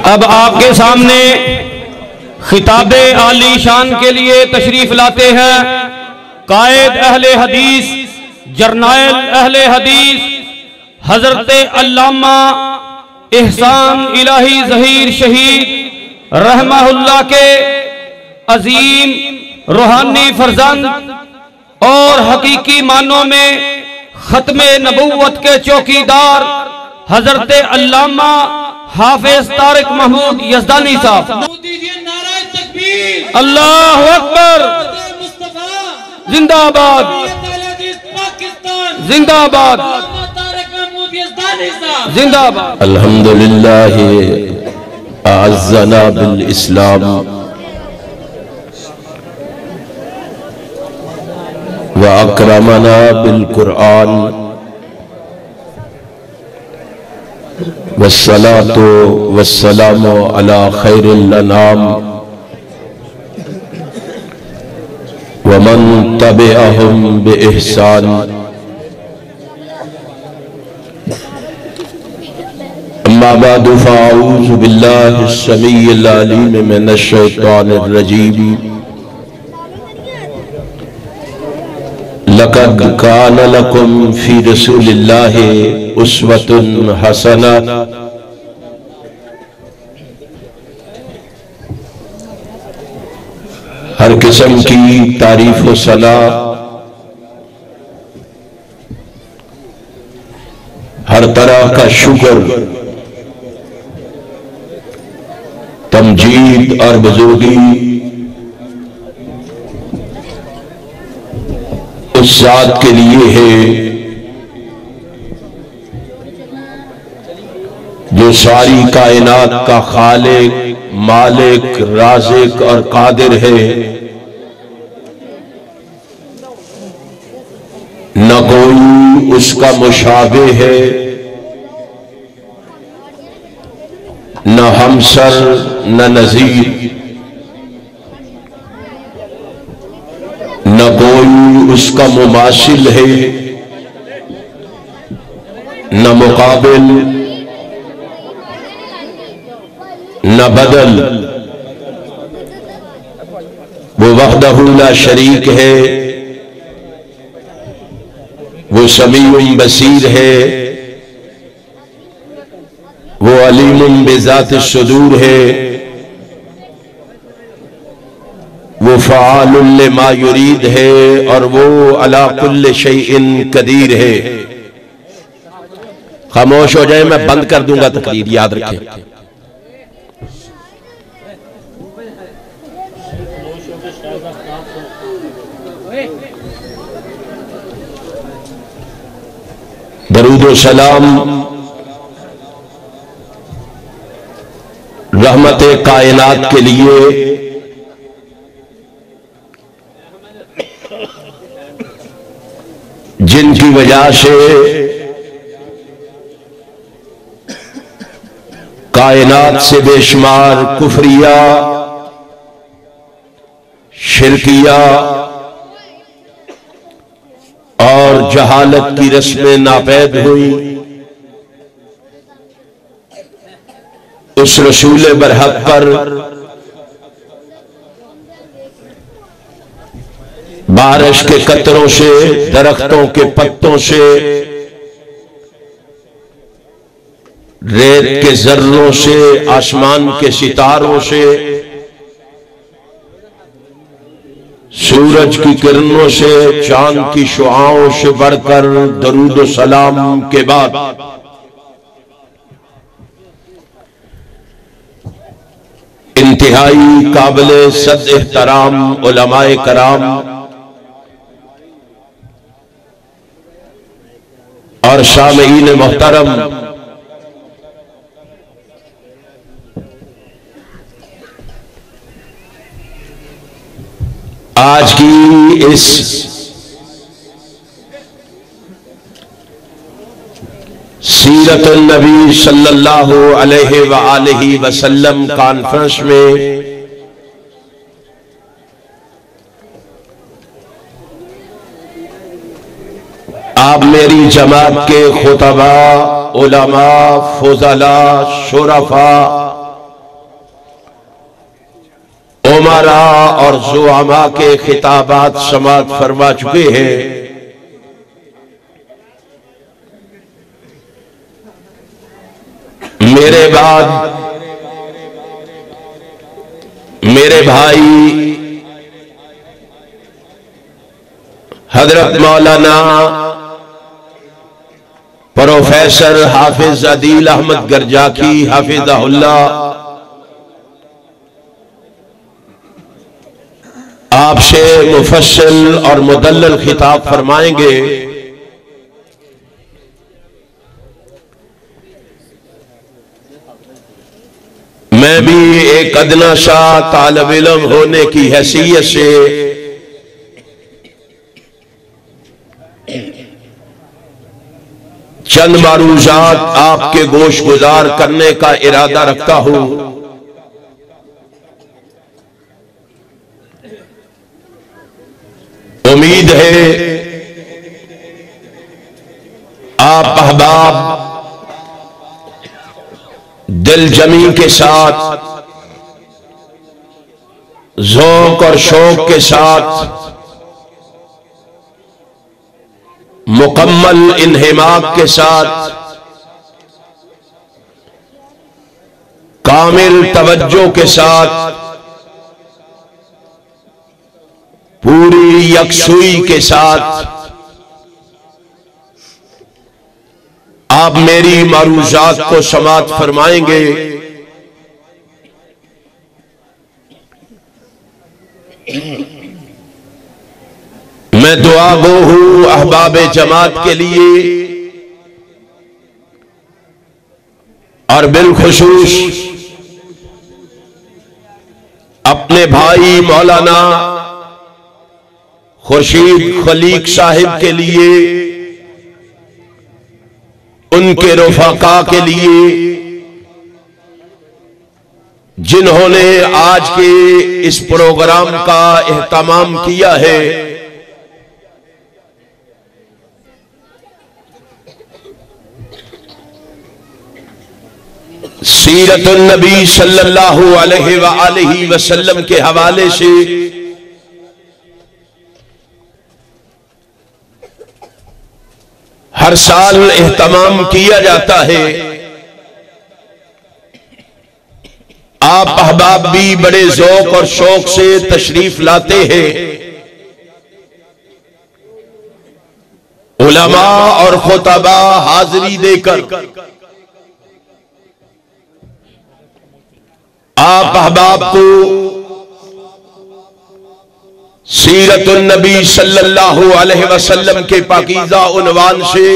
अब आपके सामने खिताबे आली शान के लिए तशरीफ लाते हैं कायद अहले हदीस, जर्नाइल अहले हदीस, हजरत अल्लामा एहसान इलाही ज़हीर शहीद रहमहुल्लाह के अजीम रूहानी फरजंद और हकीकी मानों में खत्मे नबूवत के चौकीदार हजरत अल्लामा हाफिज तारिक महमूद यज़दानी साहब। अल्लाहु अकबर, जिंदाबाद जिंदाबाद जिंदाबाद। अल्हम्दुलिल्लाह अअज़्ज़ना बिल इस्लाम व अकरमना बिल कुरआन वस्सलातु वस्सलामु अला खैरिल अनाम व मन तबिअहुम बि इहसान। अम्मा बअदु फ़अऊज़ु बिल्लाहिस समीइल अलीम मिनश शैतानिर रजीम। लक़द कान लकुम फ़ी रसूलिल्लाहि उस्वतुन हसना। हर किस्म की तारीफ व सना, हर तरह का शुक्र, तमजीद और बुजुर्गी उस जात के लिए है जो सारी कायनात का खालिक, मालिक, राज़िक और कादिर है। न कोई उसका मुशाबे है, न हमसर न नजीर, न कोई उसका मुमासिल है, न मुकाबिल न बदल। वो वहदहू ला शरीक है, वो समीउन बसीर है, वो अलीमुन बिज़ातिस सुदूर है, वो फ़आलुन लिमा युरीद है और वो अला कुल्लि शैइन कदीर है। खामोश हो जाए, मैं बंद कर दूंगा तकरीर, याद रखें। दरूद व सलाम रहमत कायनात के लिए जिनकी वजह से कायनात से बेशुमार कुफरिया, शिरकिया और जहालत की रस्में नापैद हुई, उस रसूल बरहक पर बारिश के कतरों से, दरख्तों के पत्तों से, रेत के जर्रों से, आसमान के सितारों से, सूरज की किरणों से, चांद की शुआओं से बढ़कर दरूद सलाम के बाद इंतहाई काबिले सद एहतराम उलमाए कराम और सामीईन मोहतरम, आज की इस सीरत नबी सल्लल्लाहु अलैहि व आलिहि वसल्लम कॉन्फ्रेंस में आप मेरी जमात के खुतबा, उलमा, फुज़ला, शुरफा उमरा और ज़ुआमा के खिताबात समाअत फरमा चुके हैं। मेरे बाद मेरे भाई हजरत मौलाना प्रोफेसर हाफिज अदील अहमद गरजाकी हाफिज़हुल्लाह आपसे मुफस्सिल और मुदल्लल खिताब फरमाएंगे। मैं भी एक अदना सा तालिब इल्म होने की हैसियत से चंद मारूजात आपके गोश गुजार करने का इरादा रखता हूं। उम्मीद है आप अहबाब दिल जमी के साथ, ज़ौक़ और शौक़ के साथ, मुकम्मल इन्हिमाक के साथ, कामिल तवज्जो के साथ, पूरी यकसुई के साथ आप मेरी मारूजात को समाअत फरमाएंगे। मैं दुआ गो हूं अहबाब जमात के लिए और बिलखुसूस अपने भाई मौलाना खुर्शीद खलीक साहिब के लिए, उनके रफ़ाका के लिए जिन्होंने आज के इस प्रोग्राम का एहतमाम किया है। सीरतुन नबी सल्लल्लाहु अलैहि वसल्लम के हवाले से हर साल एहतमाम किया जाता है। आप अहबाब भी बड़े ज़ौक़ और शौक़ से तशरीफ लाते हैं। उलमा और खुतबा हाज़री देकर आप अहबाब को सीरतुन नबी सल्लल्लाहु अलैहि वसल्लम के पाकीज़ा उन्वान से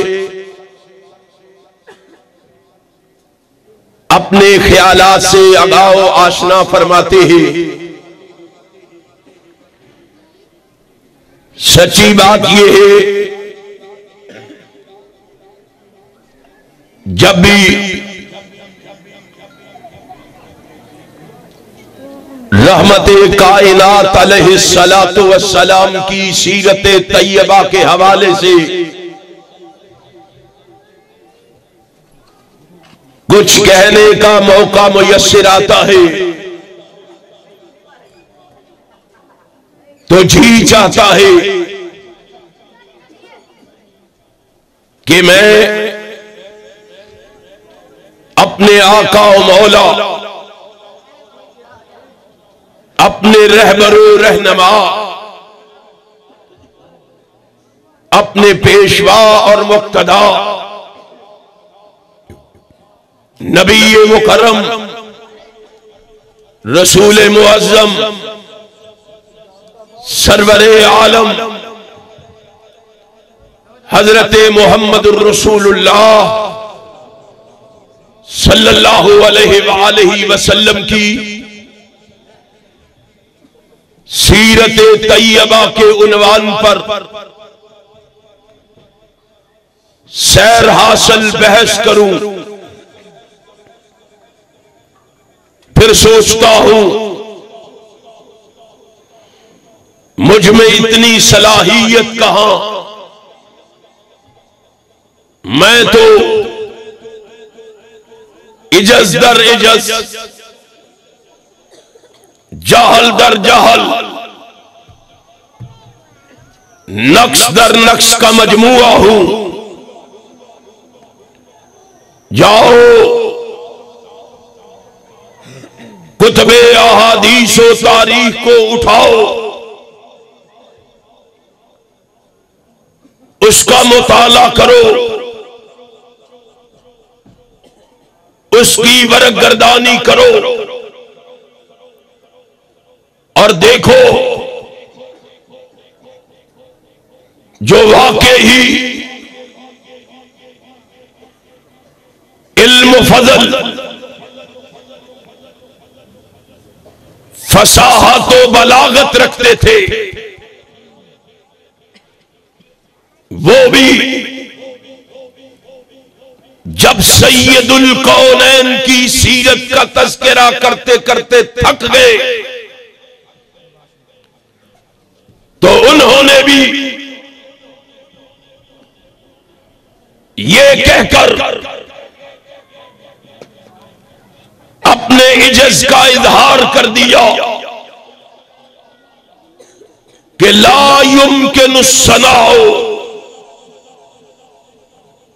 अपने ख्यालात से आगाह आशना फरमाते हैं। सच्ची बात यह है, जब भी रहमते कायनात अलैहिस्सलातु वस्सलाम की सीरत तैयबा के हवाले से कुछ कहने का मौका मुयस्सर आता है तो जी चाहता है कि मैं अपने आका और मौला, अपने रहबरो रहनमा, अपने पेशवा और मुक्तदा नबी मुकर्रम रसूल मुअज़्ज़म सरवरे आलम हजरत मोहम्मदुर रसूलुल्लाह सल्लल्लाहु अलैहि वसल्लम की सीरत तैयबा के उन्वान पर सैर हासिल बहस करूं। फिर सोचता हूं मुझ में इतनी सलाहियत कहां, मैं तो इजज दर इजज जहल दर जहल, नक्श दर नक्श का मजमुआ हूं। जाओ कुतबे अहादीस व तारीख को उठाओ, उसका मुताला करो, उसकी वरगर्दानी करो और देखो जो वाकई ही इल्म फजल, फसाहत व बलागत रखते थे, वो भी जब सैयदुल कौनैन की सीरत का तज़किरा करते करते थक गए तो उन्होंने भी ये कहकर अपने इज्जत का इजहार कर दिया कि ला युमकिनु सनाओ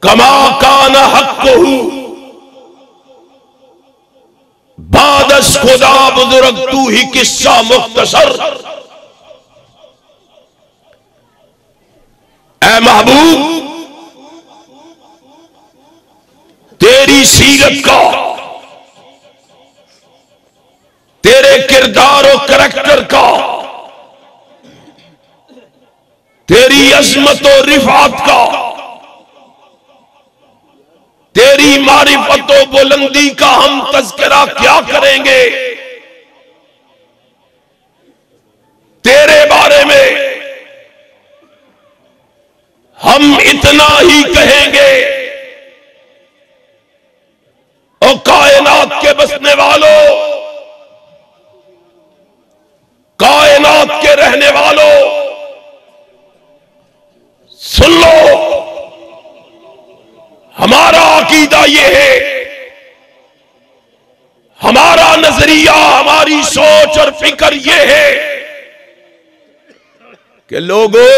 कमा काना हक़्क़ुहु बादस खुदा बुजुर्ग तू ही किस्सा मुख्तसर। ऐ महबूब, तेरी सीरत का, तेरे किरदार और करैक्टर का, तेरी अजमत और रिफात का, तेरी मारिफत और बुलंदी का हम तज़किरा क्या करेंगे। तेरे बारे में हम इतना ही कहेंगे, और कायनात के बसने वालों, कायनात के रहने वालों, सुन लो, हमारा अकीदा ये है, हमारा नजरिया, हमारी सोच और फिक्र ये है कि लोगों,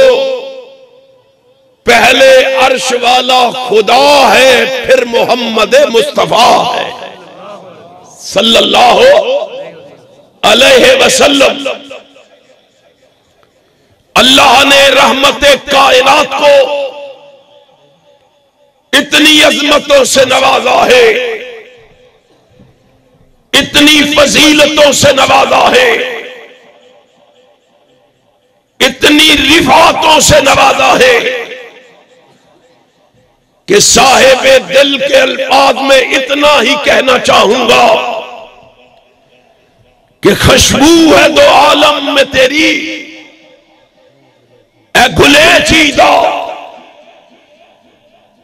पहले अर्श वाला खुदा है, फिर मोहम्मद मुस्तफा है सल्लल्लाहु अलैहि वसल्लम। अल्लाह ने रहमते कायनात को इतनी अजमतों से नवाजा है, इतनी फजीलतों से नवाजा है, इतनी रिफातों से नवाजा है कि साहिबे दिल के अल्फाज में इतना ही कहना चाहूंगा कि खुशबू है दो आलम में तेरी, ए गुले चीदा,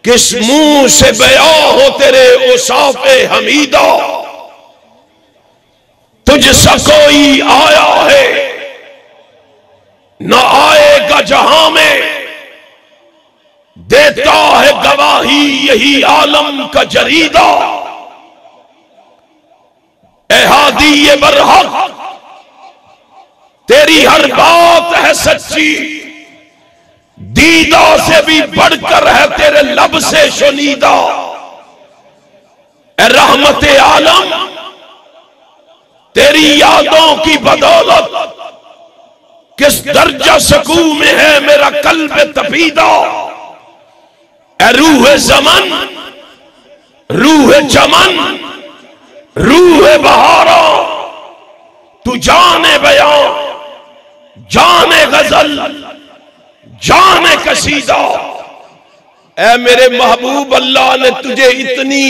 किस मुंह से बयां हो तेरे औसाफ़े हमीदा। तुझसा कोई आया है न आएगा जहां में, देता है गवाही यही आलम का जरीदा। ए हादी ये बरहक, तेरी हर बात है सच्ची, दीदा से भी बढ़कर है तेरे लब से शुनीदा। ए रहमते आलम, तेरी यादों की बदौलत किस दर्जा सकून में है मेरा कल्ब तपीदा। ए रूह ज़मन, रूह चमन, रूह बहारा, तू जाने बयां, जाने गजल, जाने कसीदा। ऐ मेरे महबूब, अल्लाह ने तुझे इतनी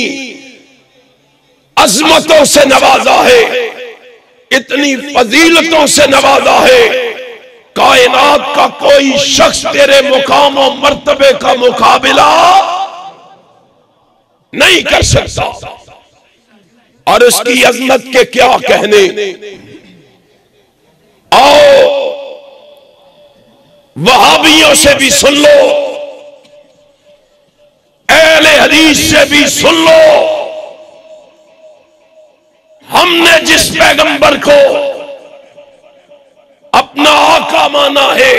अजमतों से नवाजा है, इतनी फजीलतों से नवाजा है, कायनात का कोई शख्स तेरे मुकाम और मर्तबे का मुकाबला नहीं कर सकता। और उसकी अजमत के क्या कहने। आओ वहाबियों से भी सुन लो, अहले हदीस से भी सुन लो। हमने जिस पैगंबर को माना है,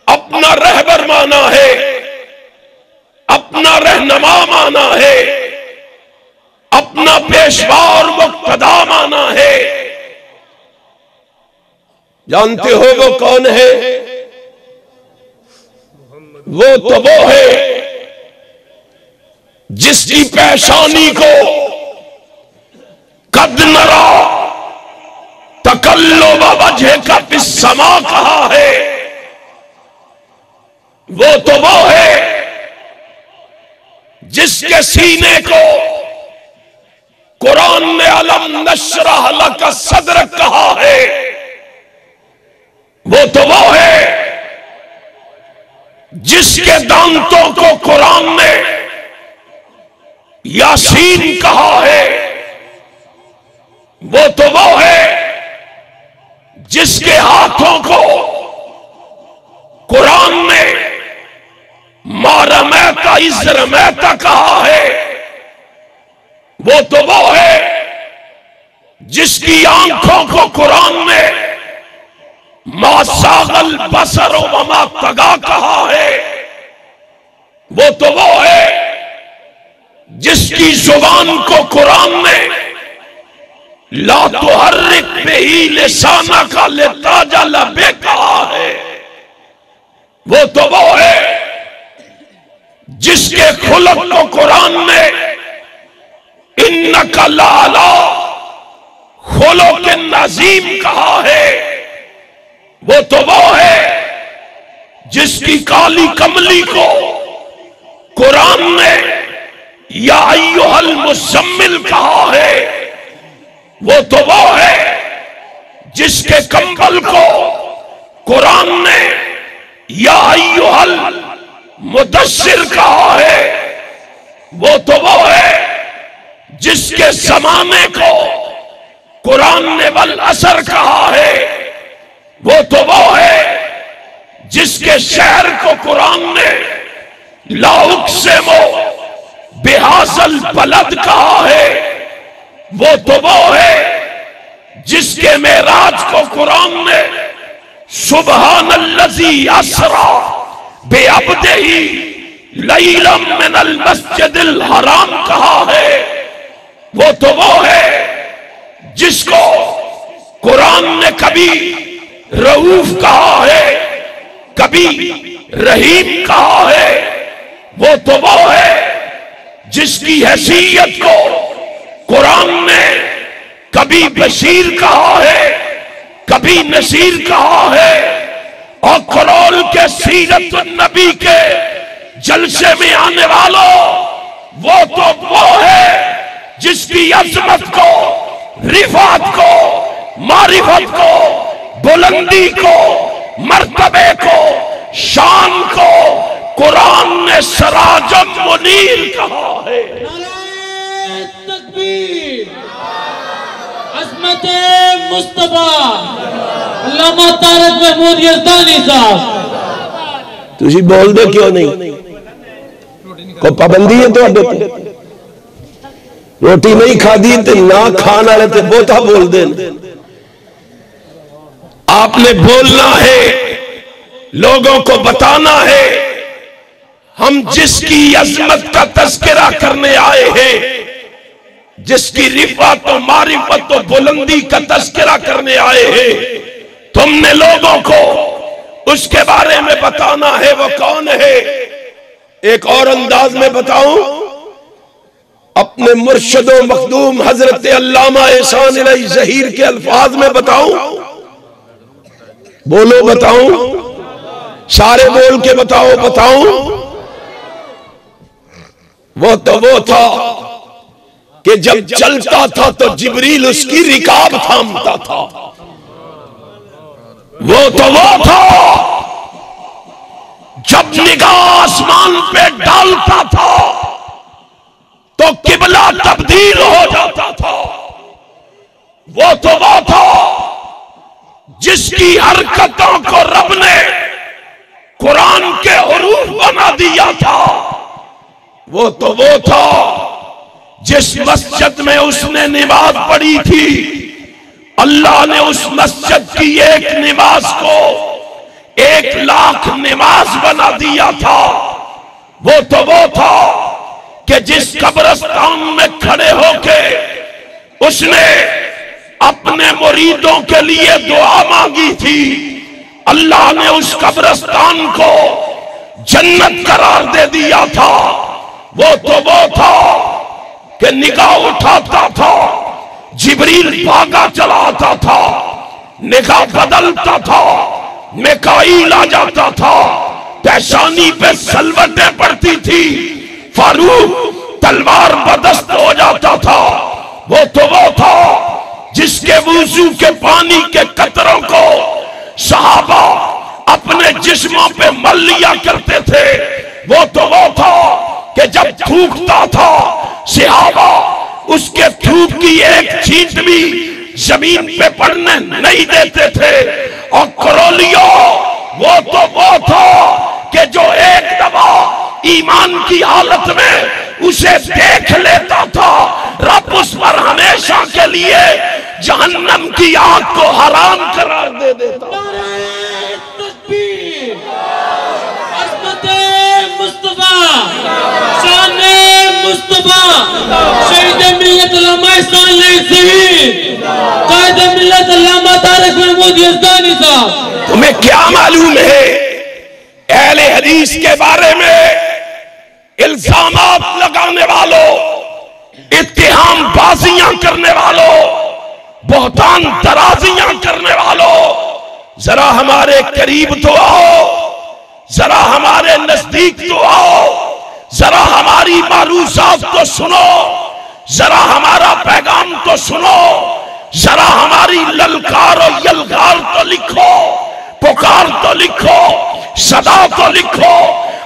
अपना रहबर माना है, अपना रहनुमा माना है, अपना पेशवा और मुक्तदा माना है। जानते हो वो कौन है? वो तो वो है जिसकी पेशानी को कद नरा तकल्लुब वजह का फिस्समा कहा है। वो तो वो है जिसके सीने को कुरान ने अलम नशरह लका सदरक कहा है। वो तो वो है जिसके दांतों को कुरान ने यासीन कहा है। वो तो वो है जिसके हाथों को कुरान ने मारमैता इज़रमैता कहा है। वो तो वो है जिसकी आंखों को कुरान ने मासागल बसर व मा तगा कहा है। वो तो वो है जिसकी जुबान को कुरान ने ला तुहर्रिक बिही लिसाना का लिताजा लबे कहा है। वो तो वो है जिसके खुलक को कुरान ने इन्नका लाला खुलुकिन अज़ीम कहा है। वो तो वो है जिसकी काली कमली को कुरान ने या अय्युहल मुज़म्मिल कहा है। वो तो वो है जिसके कंबल को कुरान ने या अय्युहल मुदस्सिर कहा है। वो तो वो है जिसके ज़माने को कुरान ने वल असर कहा है। वो तो वो है जिसके शहर को कुरान ने ला उक़सिमु बिहाज़ल बलद कहा है। वो तो वो है जिसके मेराज को कुरान ने सुब्हानल्लज़ी अस्रा बिअब्दिही लैलन मिनल मस्जिदिल हराम कहा है। वो तो वो है जिसको कुरान ने कभी रऊफ कहा है, कभी रहीम कहा है। वो तो वो है जिसकी हैसियत को कुरान ने कभी बशीर कहा है, कभी नसीर कहा है। और करोल के सीरत नबी के जलसे में आने वालों, वो तो वो है जिसकी अजमत को, रिफात को, मारिफत को, बुलंदी को, मर्तबे को, शान को कुरान ने सराजम मुनीर कहा है। नारे तकबीर, अज़मत मुस्तफा अल्लामा तारक महमूद यज़दानी साहब। तुसी बोल दे क्यों नहीं? कोई पाबंदी है तो रोटी नहीं खादी तो ना खान वाले तो बहुता बोल दे। आपने बोलना है, लोगों को बताना है। हम जिसकी अजमत का तज़किरा करने आए हैं, जिसकी रिफात और मारिफत और बुलंदी का तज़किरा करने आए हैं, तुमने लोगों को उसके बारे में बताना है। वो कौन है? एक और अंदाज में बताऊं, अपने मुर्शिद व मखदूम हजरत अल्लामा एहसान इलाही ज़हीर के अल्फाज में बताऊं। बोलो बताऊं, सारे बोल के बताओ। बताऊं, वो तो वो था कि जब चलता था तो जिब्रील उसकी रिकाब थामता था। वो तो वो था जब निगाह आसमान पे डालता था तो किबला तब्दील हो जाता था। वो तो वो था जिसकी हरकतों को रब ने कुरान के हुरूफ बना दिया था। वो तो वो था जिस मस्जिद में उसने नमाज पढ़ी थी अल्लाह ने उस मस्जिद की एक नमाज को 1,00,000 नमाज बना दिया था। वो था कि जिस कब्रिस्तान में खड़े होके उसने अपने मुरीदों के लिए दुआ मांगी थी, अल्लाह ने उस कब्रिस्तान को जन्नत करार दे दिया था। वो था कि निगाह उठाता था, जिब्रील भागा चला आता था, निगाह बदलता था, मिकाईल आ जाता था, पेशानी पे सलवटें पड़ती थी, फारूक तलवार बदस्त हो जाता था। वो था जिसके वुजू के पानी के कतरों को सहाबा अपने जिस्मों पे मल लिया करते थे। वो था कि जब थूकता था सहाबा उसके थूक की एक छींट भी जमीन पे पड़ने नहीं देते थे। और करोलियो वो था कि जो एक दफा ईमान की हालत में उसे देख लेता था, रब उस पर हमेशा के लिए जहन्नम की आग को हराम करार दे देता। मुस्तफा शाने मुस्तफा शहीद मिल्लत अल्लामा कायद मिल्लत अल्लामा तारिक महमूद यज़दानी साहब। तुम्हें क्या मालूम है अहले हदीस के बारे में इल्जामात लगाने वालों, इत्तिहाम बाजियां करने वालों, बहतान तराजियां करने वालों, जरा हमारे करीब तो आओ, जरा हमारे नजदीक तो आओ, जरा हमारी मारूसात तो सुनो, जरा हमारा पैगाम तो सुनो, जरा हमारी ललकार और यलकार तो लिखो, पुकार तो लिखो, सदा तो लिखो,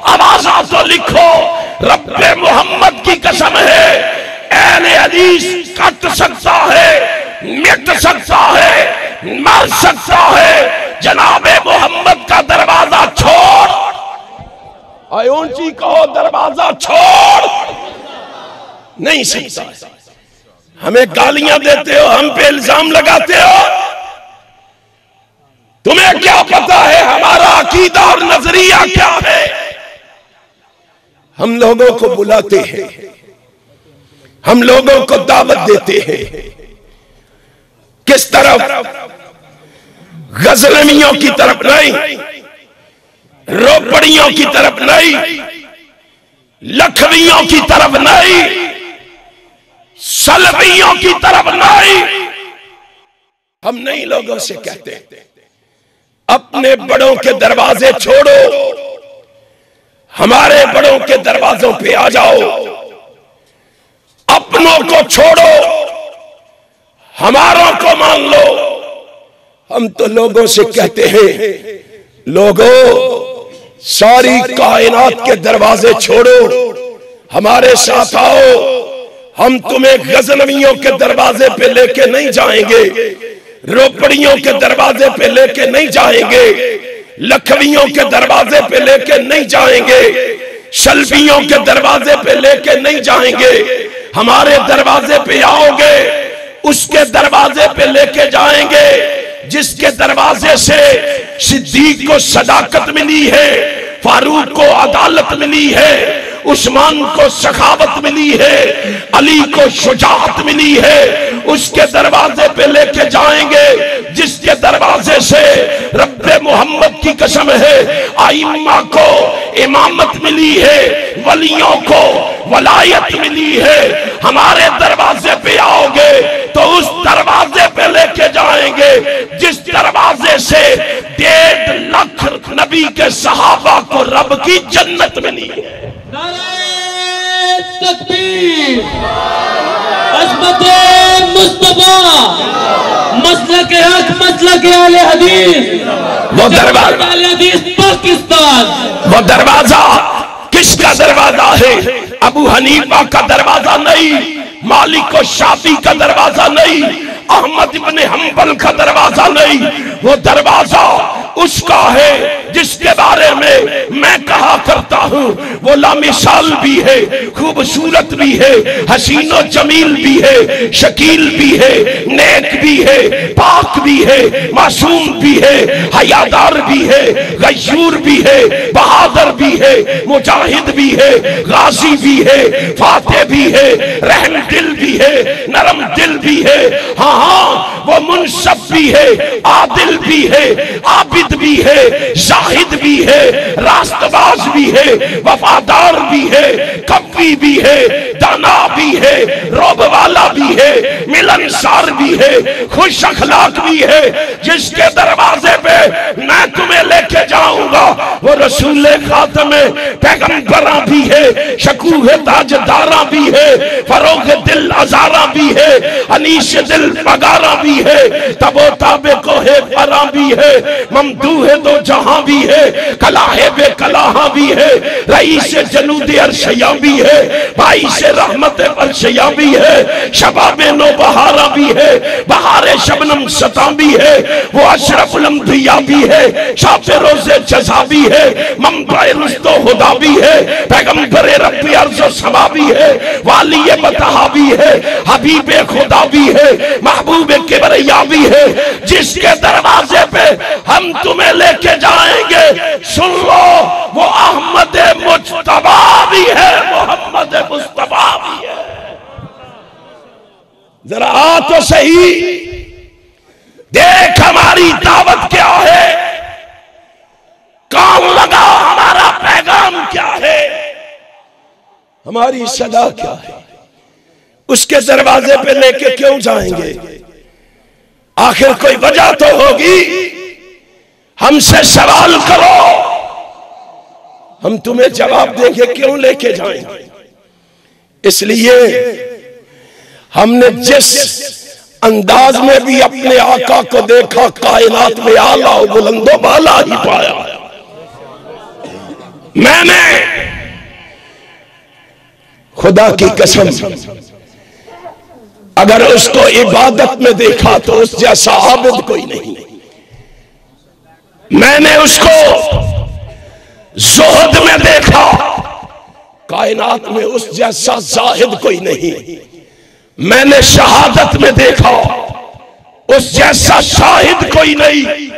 आवाजा तो लिखो। रब्बे मोहम्मद की कसम है, अहले हदीस कट सकता है, मिट सकता है, मर सकता है, जनाबे मोहम्मद का दरवाजा छोड़, ऊंची कहो दरवाजा छोड़ नहीं सकता। हमें गालियां देते हो, हम पे इल्जाम लगाते हो, तुम्हें क्या पता है हमारा अकीदा और नजरिया क्या है? हम लोगों को बुलाते हैं, हम लोगों को दावत देते हैं, किस तरफ? गजनवियों की तरफ नहीं, रोपड़ियों की तरफ नहीं, लखवियों की तरफ नहीं, सलवियों की तरफ नहीं। हम नहीं लोगों से कहते अपने बड़ों के दरवाजे छोड़ो, हमारे बड़ों के दरवाजों पे आ जाओ, अपनों को छोड़ो, हमारों को मान लो। हम तो लोगों से कहते हैं, लोगों सारी कायनात के दरवाजे छोड़ो, हमारे साथ आओ, हम तुम्हें गजनवियों के दरवाजे पे लेके नहीं जाएंगे, रोपड़ियों के दरवाजे पे लेके नहीं जाएंगे, लखवियों के दरवाजे पे लेके नहीं जाएंगे, शल्बियों के दरवाजे पे लेके नहीं जाएंगे। हमारे दरवाजे पे आओगे, उसके दरवाजे पे लेके जाएंगे जिसके दरवाजे से सिद्दीक को सदाकत मिली है, फारूक को अदालत मिली है, उस्मान को सखावत मिली है, अली को शुजाअत मिली है। उसके दरवाजे पे लेके जाएंगे जिसके दरवाजे से रब्बे मोहम्मद की कसम है आइम्मा को इमामत मिली है, वलियों को वलायत मिली है। हमारे दरवाजे पे आओगे तो उस दरवाजे पे लेके जाएंगे जिस दरवाजे से 1.5 लाख नबी के सहाबा को रब की जन्नत मिली है। नारे तकबीर, अज़मते मुस्तफा, मसलक हक, मसलक अहले हदीस, वो दरवाजा अहले हदीस पाकिस्तान। वो दरवाजा किसका दरवाजा है? अबू हनीफा का दरवाजा नहीं, मालिक और शाफी का दरवाजा नहीं, अहमद इब्ने हंबल का दरवाजा नहीं। वो दरवाजा उसका है जिसके बारे में मैं कहा करता हूं वो लामिसाल भी है, खूबसूरत भी है, हसीनो जमील भी है, शकील भी है, नेक भी है, पाक भी है, मासूम भी है, हयादार भी है, गयूर भी है, बहादुर भी है, मुजाहिद भी है, गाजी भी है, फाते भी है, रहम दिल भी है, नरम दिल भी है। हाँ हाँ, वो मुनसफ भी है, आदिल भी है, आबिद भी है, जाहिद भी है, रास्तबाज भी है, वफादार भी है, कव्वी भी है, दाना भी है, रोब वाला भी है, मिलनसार भी है, खुश अखलाक भी है। जिसके दरवाजे पे मैं तुम्हें लेके जाऊंगा वो रसूल खातमे पैगंबरा भी है, शकूह ताजदारा भी है, फरोग दिल अजारा भी है, अनीश दिल पगारा भी है, तबो ताबे को है परा भी है, ममदूह दो जहां भी है, कलाहे बे कलाहा भी है, रईस जनूद अरशया भी है, भाई से रहमत अरशया भी है, शबाबे नो बहारा भी है, बहारे शबनम सता भी है, वो अशरफुल अंबिया भी है, शाफे रोज़े जज़ा भी है, मंबा रुस्तो हुदा भी है, पैगंबर रब्बी अर्ज़ो समा भी है, वाली बतहा भी है, हबीबे खुदा भी है, महबूबे किबरिया भी है। जिसके दरवाजे पे हम तुम्हें लेके जाएंगे सुन लो वो अहमद मुज्तबा भी है, मोहम्मद मुस्तफा भी है। जरा आ तो सही, देख हमारी दावत क्या है, कान लगा हमारा पैगाम क्या है, हमारी सदा क्या है। उसके दरवाजे पे लेके क्यों जाएंगे? आखिर कोई वजह तो होगी, हमसे सवाल करो, हम तुम्हें जवाब देंगे क्यों लेके जाएंगे। इसलिए हमने जिस अंदाज में भी अपने आका को देखा, कायनात में आला बुलंदो बाला ही पाया। मैंने खुदा की कसम अगर उसको इबादत में देखा तो उस जैसा आबिद कोई नहीं। मैंने उसको ज़ुहद में देखा, कायनात में उस जैसा जाहिद कोई नहीं। मैंने शहादत में देखा, उस जैसा शाहिद कोई नहीं।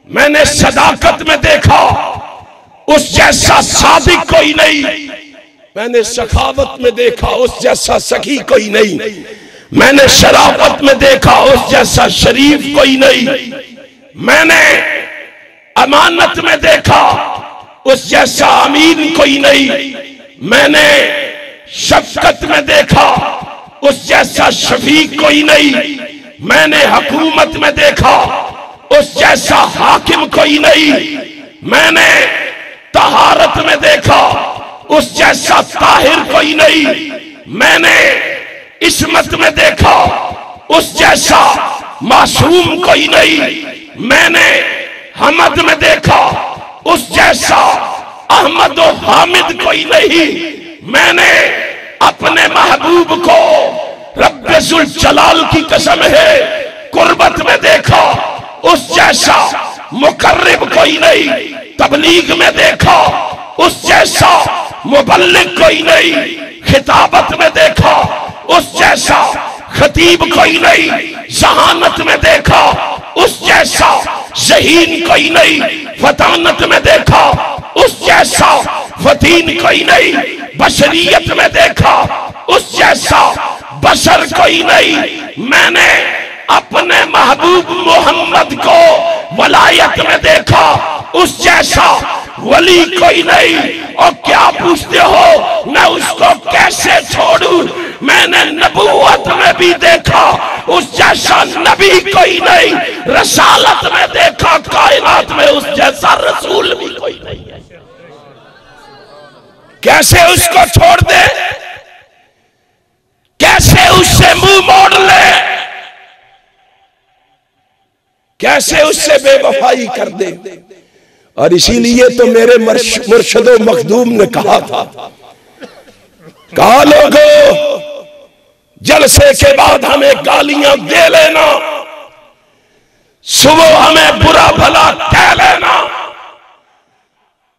मैंने सदाकत में देखा, उस जैसा सादिक कोई नहीं। मैंने सखावत में देखा, उस जैसा सखी कोई नहीं। मैंने शराफत में देखा, उस जैसा शरीफ कोई नहीं। मैंने अमानत में देखा, उस जैसा अमीन कोई नहीं। मैंने शफकत में देखा, उस जैसा शफीक कोई नहीं। मैंने हुकूमत में देखा, उस जैसा हाकिम कोई नहीं। मैंने तहारत में देखा, उस जैसा ताहिर कोई नहीं। मैंने इस्मत में देखा, उस जैसा मासूम कोई नहीं। मैंने हमद में देखा, उस जैसा अहमद और हामिद कोई नहीं। मैंने अपने महबूब को रब्बुल जलाल की कसम है कुर्बत में देखा, उस जैसा मुकर्रिब कोई नहीं। तबलीग में देखा, उस जैसा मुबल्लिग कोई नहीं। खिताबत में देखा, उस जैसा खतीब कोई नहीं। जहानत में देखा, उस जैसा ज़हीन कोई नहीं। फतानत में देखा, उस जैसा फतीन कोई नहीं। बशरियत में देखा, उस जैसा बशर कोई नहीं। मैंने अपने महबूब मोहम्मद को वलायत में देखा, उस जैसा वली कोई नहीं। और क्या पूछते हो मैं उसको कैसे छोड़ूं? मैंने नबूवत में भी देखा, उस जैसा नबी कोई नहीं। रसालत में देखा, कायनात में उस जैसा रसूल भी कोई नहीं है। कैसे उसको छोड़ दे, कैसे उससे मुंह मोड़ ले, कैसे उससे बेवफाई कर दे। और इसीलिए तो मेरे मुर्शदो मखदूम ने कहा था, कहा लोगो जलसे के बाद हमें गालियां दे लेना, सुबह हमें बुरा भला कह लेना,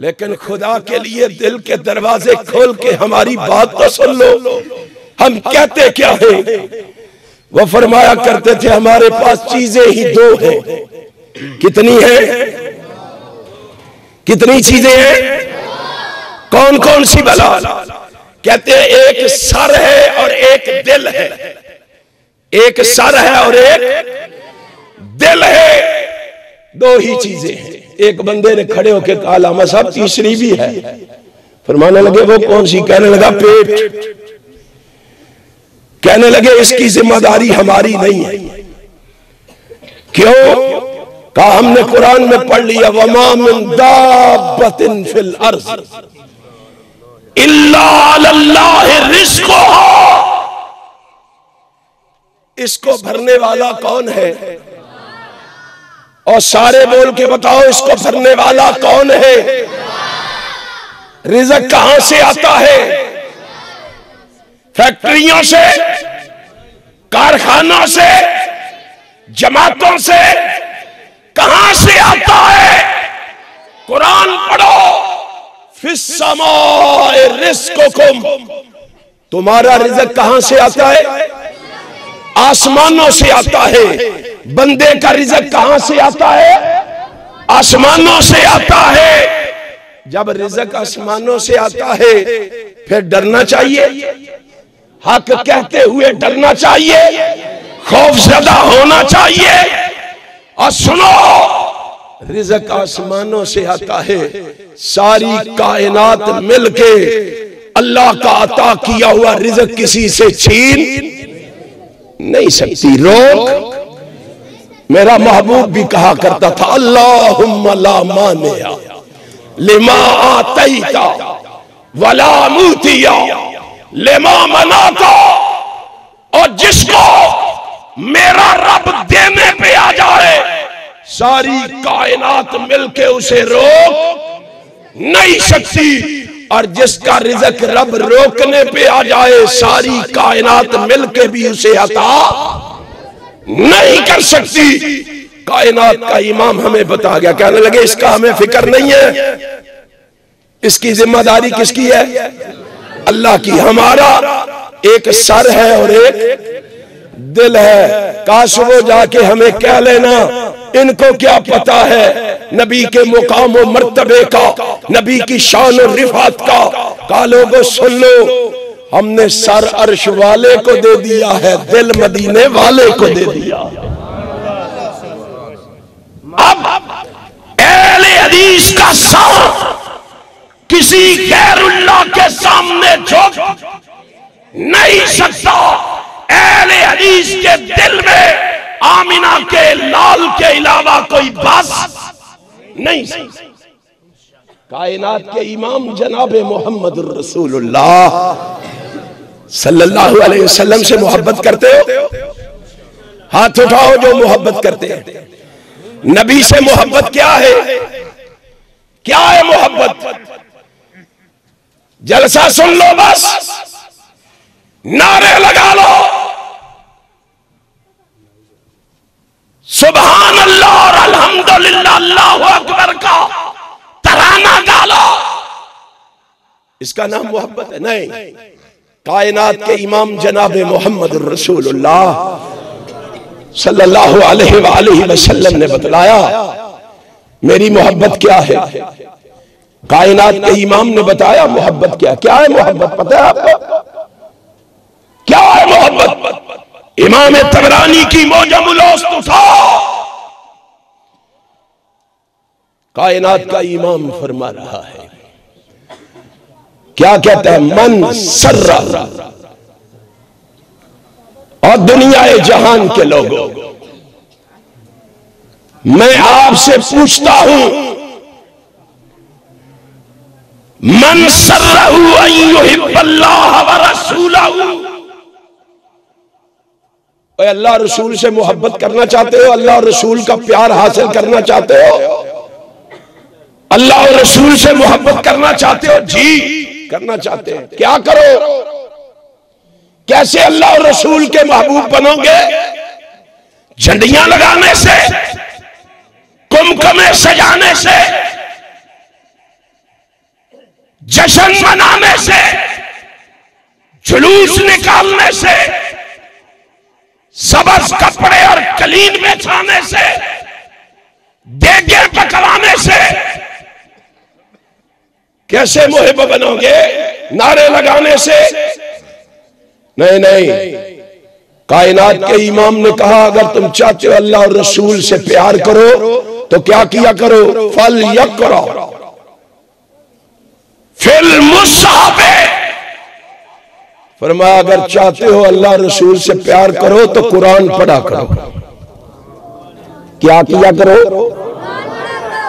लेकिन खुदा के लिए दिल के दरवाजे खोल के हमारी बात तो सुन लो। हम कहते क्या है? वो फरमाया करते थे हमारे पास चीजें ही दो हैं। कितनी है? कितनी चीजें हैं? कौन कौन सी भला? कहते हैं एक सर है और एक दिल है। एक सर है और एक दिल है, दो ही चीजें हैं। एक बंदे ने खड़े होकर कहा लामा साहब तीसरी भी है। फरमाने लगे वो कौन सी? कहने लगा पेट। कहने लगे इसकी जिम्मेदारी हमारी नहीं है। क्यों? कहा हमने कुरान में पढ़ लिया वमा मिन दाब्बतिन फिल अर्ज़ इल्ला अल्लाह रिज़्क़ुहा। इसको भरने वाला कौन है? और सारे बोल के बताओ इसको भरने वाला कौन है? रिज़्क़ कहां से आता है? फैक्ट्रियों से, कारखानों से, जमातों से? कहां से आता है? कुरान पढ़ो, फिस्समाए रिज़्क़ुकुम। तुम्हारा रिज़्क़ कहां से आता है? आसमानों से आता है। बंदे का रिज़्क़ कहां से आता है? आसमानों से आता है। जब रिज़्क़ आसमानों से आता है फिर डरना चाहिए, हक कहते हुए डरना चाहिए, खौफज़दा होना चाहिए। और सुनो, रिज़्क़ आसमानों से आता है, सारी कायनात मिलके अल्लाह का अता किया हुआ रिज़्क़ किसी से छीन नहीं सकती, रोक। मेरा महबूब भी कहा करता था अल्लाहुम्मा ला मानिया लिमा आतैता वला मूतिया लिमा मनाता। और जिसको मेरा रब देने पे आ जाए सारी कायनात मिलके उसे रोक नहीं सकती, और जिसका रिज़्क़ रब रोकने पे आ जाए सारी कायनात मिलके भी उसे अता नहीं कर सकती। कायनात का इमाम हमें बता गया, कहने लगे इसका हमें फिक्र नहीं है, इसकी जिम्मेदारी किसकी है? अल्लाह की। हमारा एक सर है और एक दिल है। काश वो जाके हमें कह लेना इनको क्या पता है नबी के मुकाम और मर्तबे का, नबी की शान और रिफात का। का लोगों सुन लो, हमने सर अर्श वाले को दे दिया है, दिल मदीने वाले को दे दिया। अब अहले हदीस का सर किसी गैरुल्लाह के सामने झुक नहीं सकता। अहले हदीस के दिल में आमिना के लाल के अलावा कोई बस नहीं। कायनात के इमाम जनाब मोहम्मद रसूलुल्लाह सल्लल्लाहु अलैहि वसल्लम से मोहब्बत करते हो? हाथ उठाओ जो मोहब्बत करते हैं। नबी से मोहब्बत क्या है? क्या है मोहब्बत? जलसा सुन लो, बस नारे लगा लो, सुभान अल्लाह और अल्हम्दुलिल्लाह अल्लाहु अकबर का तराना गा लो। इसका नाम मोहब्बत है? नहीं। कायनात के इमाम जनाब मोहम्मद रसूलुल्लाह सल्लल्लाहु अलैहि वसल्लम ने बतलाया मेरी मोहब्बत क्या है। कायनात के इमाम ने बताया मोहब्बत क्या। क्या है मोहब्बत? पता है आपको क्या है मोहब्बत? इमाम तबरानी की मोजमुल औसत उठा, कायनात का इमाम फरमा रहा है, क्या कहता है? मन सर्रा। और दुनिया जहान के लोगों, मैं आपसे पूछता हूं, मन सर्रहु अन युहिब्बल्लाह व रसूलहु। अल्लाह रसूल से मोहब्बत करना चाहते हो? अल्लाह रसूल का प्यार हासिल करना चाहते हो? अल्लाह रसूल से मोहब्बत करना चाहते हो? जी करना चाहते हैं। क्या करो? कैसे अल्लाह रसूल के महबूब बनोगे? झंडियां लगाने से, कुमकुमे सजाने से, जश्न मनाने से, जुलूस निकालने से, सबज कपड़े और कलीन बिछाने से, देगे पकवाने से कैसे मुहिब बनोगे? नारे लगाने से नहीं नहीं। कायनात के इमाम ने कहा अगर तुम चाहते हो अल्लाह और रसूल से प्यार करो तो क्या किया करो? फल यक़रा फिल मुसहफ़े। फरमाया अगर चाहते हो अल्लाह रसूल से प्यार करो तो कुरान पढ़ा करो। क्या किया करो?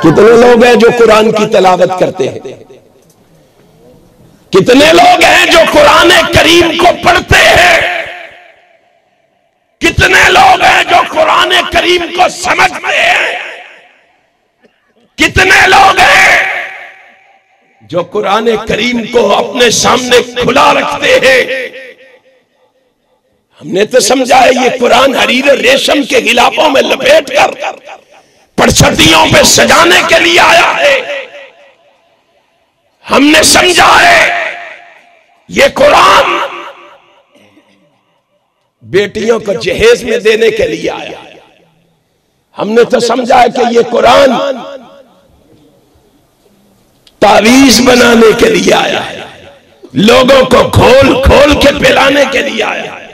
कितने लोग हैं जो कुरान की तिलावत करते हैं? कितने लोग हैं जो कुरान करीम को पढ़ते हैं? कितने लोग हैं जो कुरान करीम को समझते हैं? कितने लोग हैं जो कुरान करीम को अपने सामने खुला रखते हैं? हमने तो समझा है ये कुरान हरीर रेशम के गिलाफों में लपेट कर परछतियों पे सजाने के लिए आया है। हमने समझा है ये कुरान बेटियों को जहेज में देने के लिए आया है। हमने तो समझा है कि ये कुरान तावीज बनाने के लिए आया है, लोगों को खोल खोल के पिलाने के लिए आया है।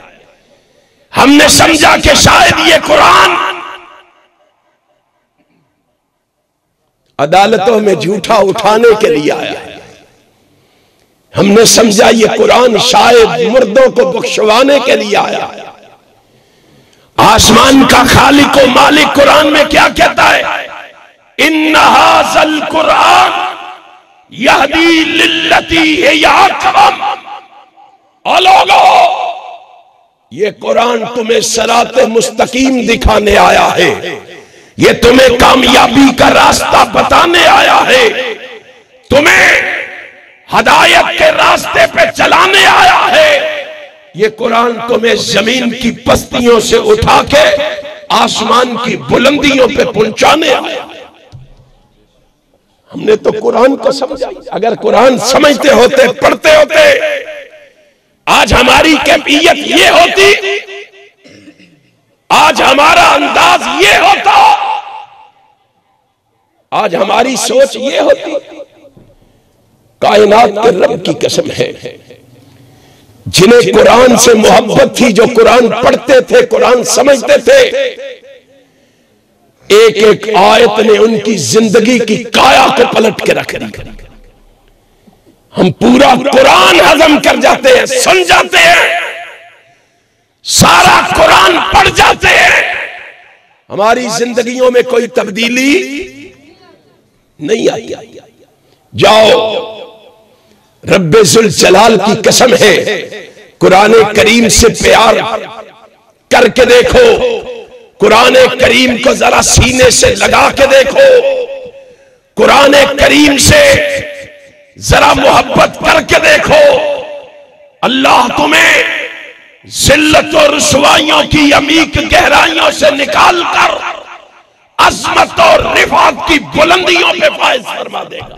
हमने समझा कि शायद ये कुरान अदालतों में झूठा उठाने के लिए आया है। हमने समझा ये कुरान शायद मुर्दों को बख्शवाने के लिए आया है। आसमान का खालिक व मालिक कुरान में क्या कहता है? इन्ना हाज़ल कुरान यहदी लिल्लती हिया अक़वम। और लोगों, ये कुरान तुम्हें सराते मुस्तकीम दिखाने आया है, ये तुम्हें कामयाबी का रास्ता बताने आया है, तुम्हें हदायत के रास्ते पे चलाने आया है। ये कुरान तुम्हें जमीन की पस्तियों से उठा के आसमान की बुलंदियों पे पहुंचाने आया है। हमने तो कुरान को समझा। अगर कुरान समझते होते, पढ़ते होते, आज हमारी कैफियत ये होती, आज हमारा अंदाज ये होता, आज हमारी सोच ये होती। कायनात के रब की कसम है, जिन्हें कुरान से मोहब्बत थी, जो कुरान पढ़ते थे, कुरान समझते थे, एक एक आयत ने उनकी जिंदगी की काया को पलट के रख दी। हम पूरा कुरान हजम कर जाते हैं, सुन जाते हैं, सारा कुरान पढ़ जाते हैं, हमारी जिंदगियों में कोई तब्दीली नहीं आई। जाओ, रब्बे जुल जलाल की कसम है, कुरान करीम से प्यार करके देखो, कुरान करीम को जरा सीने से लगा के देखो, कुरान करीम से जरा मोहब्बत करके देखो। अल्लाह तुम्हें जिल्लत और रुसवाइयों की अमीक गहराइयों से निकाल कर अज़मत और रिफात की बुलंदियों पे फायज फरमा देगा।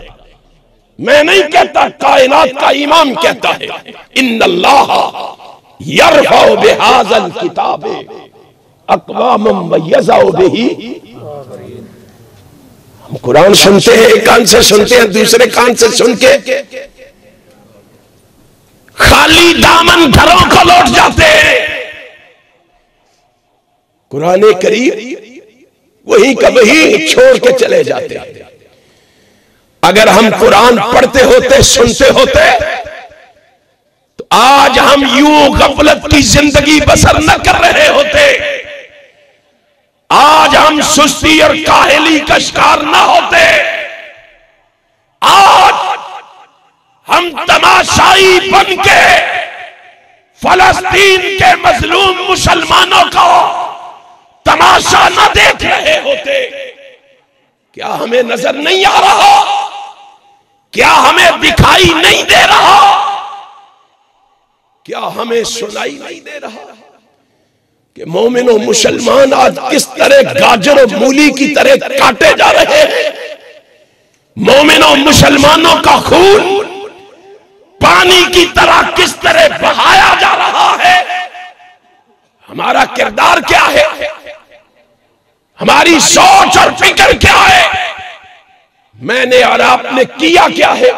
मैं नहीं कहता, कायनात का इमाम कहता है, इन्नल्लाह यरफ़उ बिहाज़ल किताब अक़वामम व यज़उ बिही। हम कुरान सुनते हैं, एक कान से सुनते हैं, दूसरे कान से सुन के खाली दामन घरों को लौट जाते हैं। कुरान करीम वही का वही छोड़ के चले जाते हैं। अगर हम कुरान पढ़ते होते, सुनते होते, तो आज हम यूं गफलत की जिंदगी बसर न कर रहे होते, आज हम सुस्ती और काहली का शिकार न होते, आज हम तमाशाई बन के फलस्तीन के मजलूम मुसलमानों को तमाशा न देख रहे होते। क्या हमें नजर नहीं आ रहा? क्या हमें दिखाई नहीं दे रहा? क्या हमें सुनाई नहीं दे रहा? कि मोमिन और मुसलमान आज किस तरह गाजर और मूली की तरह काटे जा रहे हैं। मोमिन और मुसलमानों का खून पानी की तरह किस तरह बहाया जा रहा है। हमारा किरदार क्या है, हमारी सोच और फिक्र क्या है, मैंने और आपने किया क्या है।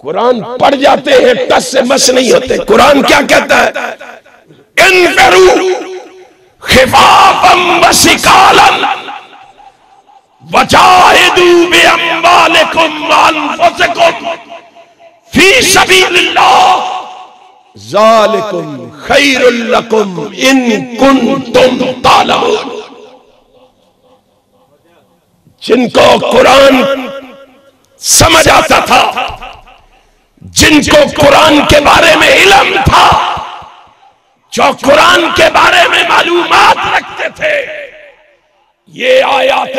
कुरान पढ़ जाते हैं, टस से मस नहीं होते। कुरान क्या कहता है, इनफिरू खिफाफम व सिकालन वजाहिदू बिअम्वालिकुम व अनफुसिकुम फी सबीलिल्लाह ज़ालिकुम खैरुल लकुम इन कुंतुम तालमून। जिनको कुरान समझ आता था, जिनको कुरान के बारे में इल्म था, जो कुरान के बारे में मालूमात रखते थे, ये आयत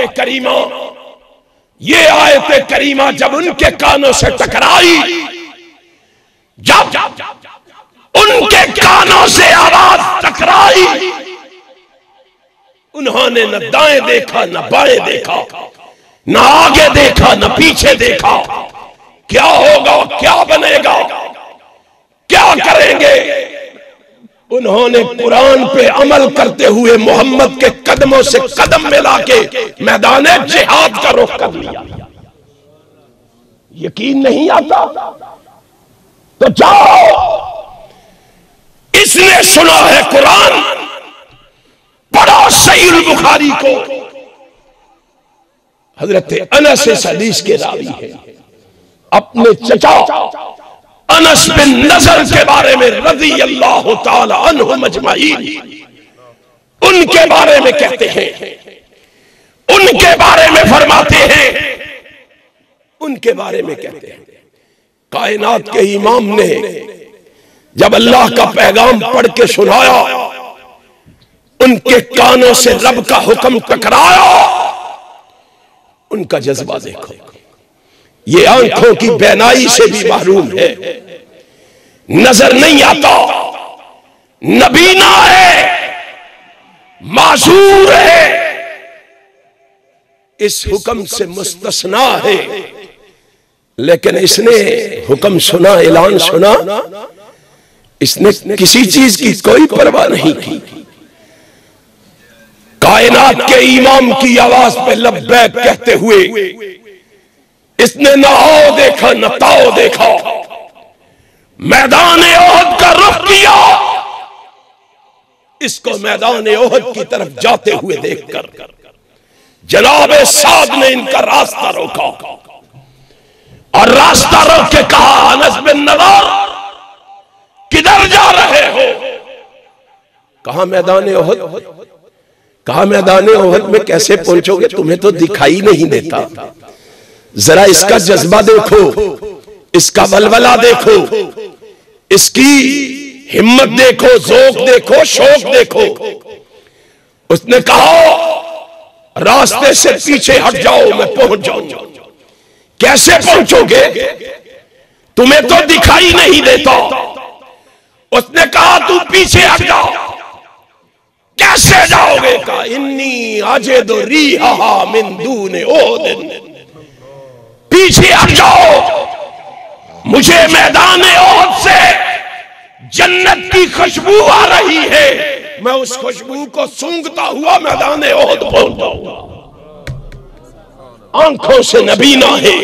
करीमा जब उनके कानों से टकराई, जब उनके कानों से आवाज टकराई, उन्होंने न दाएं देखा न बाएं देखा, न आगे देखा न पीछे देखा। क्या होगा, क्या बनेगा, क्या करेंगे। उन्होंने कुरान पे अमल करते हुए मोहम्मद के कदमों से कदम मिला के मैदान जिहाद का रुख कर लिया। यकीन नहीं आता तो जाओ, इसने सुना है कुरान, पढ़ो सहीह बुखारी को। हजरत अनस इस हदीस के रावी है। अपने चचा अनस बिन नज़र के बारे में रज़ी अल्लाह ताला अन्हु मजमाईन, उनके बारे में कहते हैं, उनके बारे में फरमाते हैं, उनके बारे में कहते हैं, कायनात के इमाम ने जब अल्लाह का पैगाम पढ़ के सुनाया, उनके कानों से रब का हुक्म टकराया। उनका जज्बा देखो, ये आंखों की बेनाई से भी महरूम है, नजर नहीं आता, नबीना है, मासूर है, इस हुक्म से मुस्तस्ना है। लेकिन इसने हुक्म सुना, ऐलान सुना, इसने किसी चीज की कोई परवाह नहीं की। कायनात के इमाम की आवाज पे लब्बैक कहते हुए इसने न आओ देखा न ताओ देखा, मैदान ओहद का रुख किया। इसको मैदान ओहद की तरफ जाते हुए देखकर जनाब साद ने इनका रास्ता रोका और रास्ता रोक के कहा, अनस बिन नज़र किधर जा रहे हो। कहा मैदान ओहद। कहा मैदान ओहद में कैसे पहुंचोगे, तुम्हें तो दिखाई नहीं देता। जरा इसका जज्बा देखो, इसका वलवला देखो, इसकी हिम्मत देखो, ज़ौक़ देखो, शौक देखो। उसने कहा रास्ते से पीछे हट जाओ, मैं पहुंच जाऊंगा। कैसे पहुंचोगे, तुम्हें तो दिखाई नहीं देता। उसने कहा तू पीछे हट जाओ। कैसे जाओगे, कहा इन्नी अजिदु रीहा मिन दूनि ओहद, पीछे हट जाओ, मुझे मैदान ओहद से जन्नत की खुशबू आ रही है, मैं उस खुशबू को सूंघता हुआ मैदान ओहद पहुंच जाऊंगा। आंखों से नबीना है,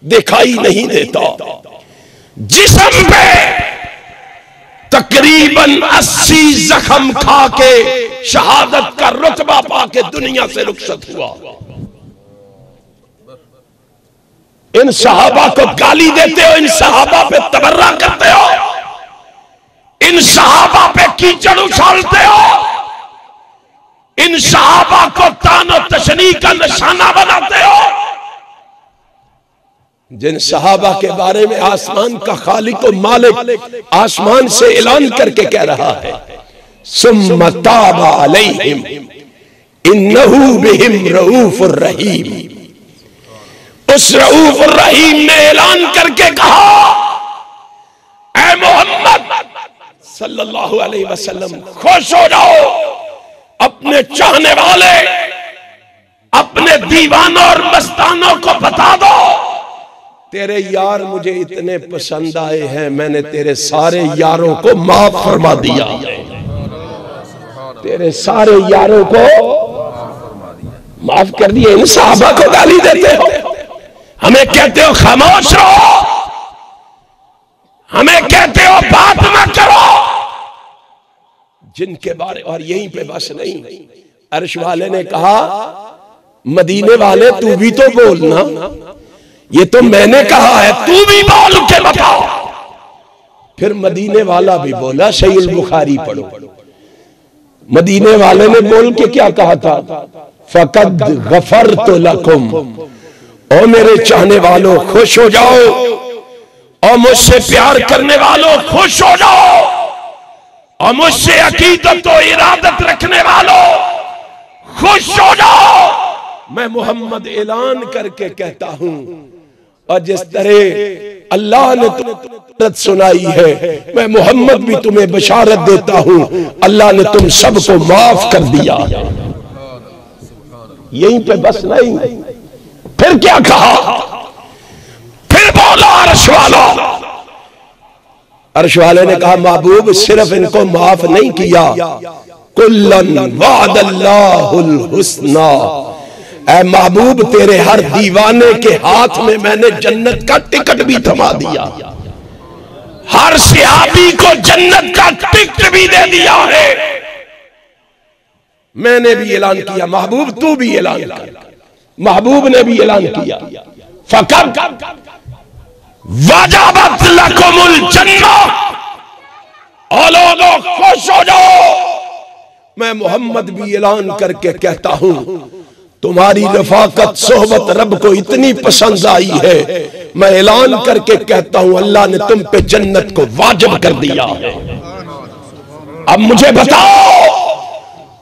दिखाई नहीं देता। जिस्म पे तकरीबन 80 जख्म खा के शहादत का रुतबा पाके दुनिया से रुखसत हुआ। इन सहाबा को गाली देते हो, इन सहाबा पे तबर्रा करते हो, इन सहाबा पे कीचड़ उछालते हो, इन सहाबा को तानो तशनी का निशाना बनाते हो। जिन सहाबा के बारे में आसमान का खालिक और मालिक आसमान से ऐलान करके कह रहा है, सुम्मा ताबा अलैहिम इन्नहु बिहिम रऊफुर रहीम। उस रऊफुर रहीम ने ऐलान करके कहा, ऐ मोहम्मद सल्लल्लाहु अलैहि वसल्लम, खुश हो जाओ, अपने चाहने वाले, अपने दीवानों और मस्तानों को बता दो, तेरे यार मुझे इतने पसंद आए हैं, मैंने तेरे सारे यारों को माफ फरमा दिया, तेरे सारे यारों को माफ कर दिया। इन सहाबा को गाली देते हो, हमें कहते हो खामोश रहो, हमें कहते हो बात मत करो, जिनके बारे, और यहीं पे बस नहीं, अर्श वाले ने कहा मदीने वाले तू भी तो बोलना, ये तो मैंने कहा है, तू भी बोल के बताओ। फिर मदीने वाला भी बोला, सहीह बुखारी पढ़ो, मदीने वाले ने बोल के क्या कहा था, फकद गफरतु लकुम, ओ मेरे चाहने वालों खुश हो जाओ, और मुझसे प्यार करने वालों खुश हो जाओ, और मुझसे अकीदत और इरादत रखने वालों खुश हो जाओ। मैं मोहम्मद ऐलान करके कहता हूं, और जिस तरह अल्लाह ने तुम्हें सुनाई है, मैं मोहम्मद भी तुम्हें बशारत देता हूं, अल्लाह ने तुम सबको माफ कर दिया। यहीं पे बस नहीं, फिर क्या कहा, फिर बोला अर्श वाला, अर्श वाले ने कहा महबूब सिर्फ इनको माफ नहीं किया, कुल्लन वादल्लाहुल हुस्ना, ऐ महबूब तेरे हर दीवाने के हाथ में मैंने जन्नत का टिकट भी थमा दिया, हर सहाबी को जन्नत का टिकट भी दे दिया है। मैंने भी ऐलान किया, महबूब तू भी ऐलान कर, महबूब ने भी ऐलान किया, फकत वजबत लकुमुल जन्नह, ओ लोगों खुश हो जाओ। मैं मोहम्मद भी ऐलान करके कहता हूं, तुम्हारी रफाकत सोहबत रब को इतनी पसंद आई है, मैं ऐलान करके कहता हूं अल्लाह ने तुम पे जन्नत को वाजिब कर दिया है। अब मुझे बताओ,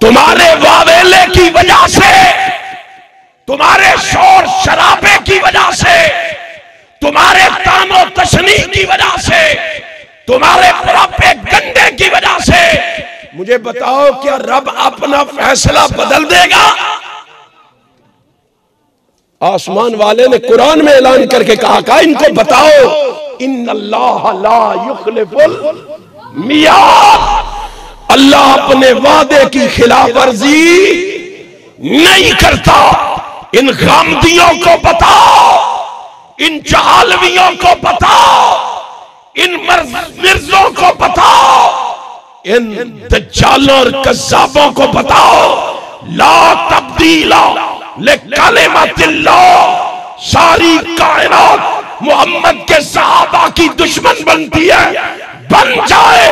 तुम्हारे वावेले की वजह से, तुम्हारे शोर शराबे की वजह से, तुम्हारे तानो तशनी की वजह से, तुम्हारे बुढ़ापे गंदे की वजह से, मुझे बताओ क्या रब अपना फैसला बदल देगा? आसमान वाले ने कुरान में ऐलान करके कहा इनको बताओ, इन्नल्लाह ला युखलिफुल मियाद, अल्लाह अपने वादे की खिलाफ वर्जी नहीं करता। इन गामदियों को बताओ, इन जहालवियों को बताओ, इन मिर्जों को बताओ, इन दज्जालों और कज़्ज़ाबों को बताओ, ला तब्दीला लिकलिमातिल्लाह, सारी कायनात मोहम्मद के सहाबा की दुश्मन बनती है, बन जाए,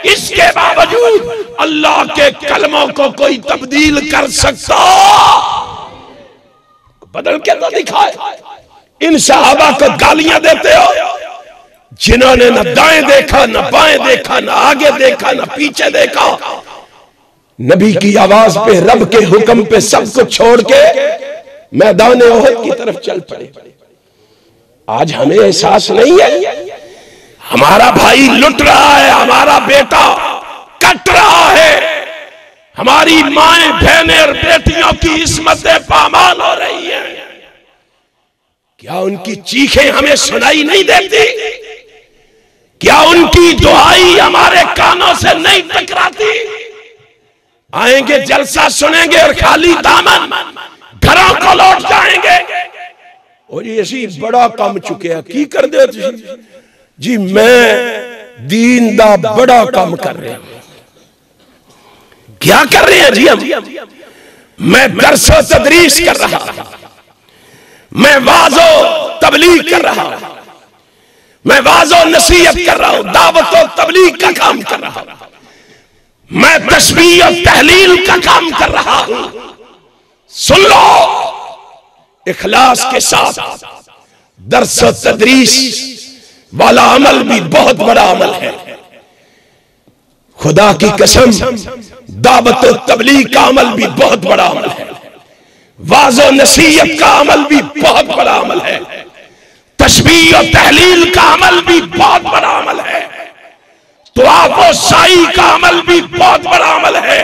इसके बावजूद अल्लाह के कलमों को कोई तब्दील कर सकता? बदल के तो दिखाए। इन सहाबा को गालियां देते हो, जिन्होंने न दाएं देखा, न बाएं देखा, न आगे देखा, न पीछे देखा, नबी की आवाज पे, रब के हुक्म पे सब कुछ छोड़ के मैदान ओहद की तरफ चल पड़े। आज हमें एहसास नहीं है, हमारा भाई लुट रहा है, हमारा बेटा कट रहा है, हमारी माएं बहनें और बेटियों की इस्मतें पामाल हो रही हैं, क्या उनकी चीखें हमें सुनाई नहीं देती? क्या उनकी दुआई हमारे कानों से नहीं टकराती? आएंगे, जलसा सुनेंगे और खाली दामन घरों को लौट जाएंगे। और ये ऐसी बड़ा काम चुके हैं, की कर दे जी, मैं दीन दा बड़ा काम कर रहे हैं। क्या कर रहे हैं जी हम? मैं दर्स व तदरीस कर रहा, मैं वाज़ो तबलीग कर रहा, मैं वाज़ो नसीहत कर रहा हूं, दावत व तबलीग का काम कर रहा हूं, मैं तस्बीह और तहलील का काम कर रहा हूं। सुन लो, इखलास के साथ दर्स व तदरीस वाला अमल भी बहुत बड़ा अमल है। खुदा की कसम, दावत व तबलीग का अमल भी बहुत बड़ा अमल है, वाज़ो नसीहत का अमल भी बहुत बड़ा अमल है, तस्बीह और तहलील का अमल भी बहुत बड़ा अमल है, दुआ साई का अमल भी बहुत बड़ा अमल है,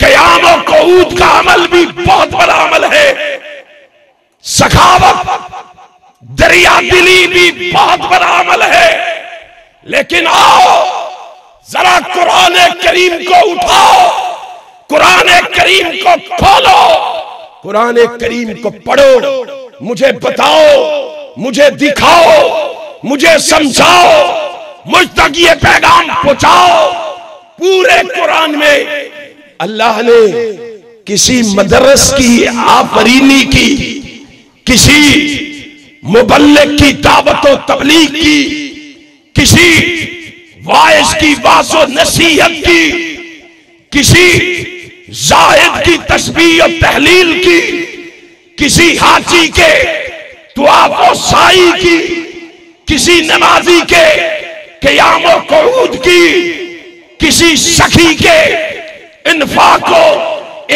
क़याम क़ऊद का अमल भी बहुत बड़ा अमल है, सखावत दरिया दिली भी बहुत बड़ा अमल है। लेकिन आओ जरा कुरान करीम को उठाओ, कुरान करीम को खोलो, कुरान करीम को पढ़ो, मुझे बताओ, मुझे दिखाओ, मुझे समझाओ, मुझ तक ये पैगाम पहुंचाओ। पूरे कुरान में अल्लाह ने किसी मदरस की आफरीनी की, किसी मुबल्लिग की दावत व तबलीग की, किसी वाइज की वासो नसीहत की, किसी जाहिद की तस्बीह और तहलील की, किसी हाजी के दुआ व साई की, किसी नमाजी के क़याम व क़ऊद की, किसी सखी के इन्फाक़ो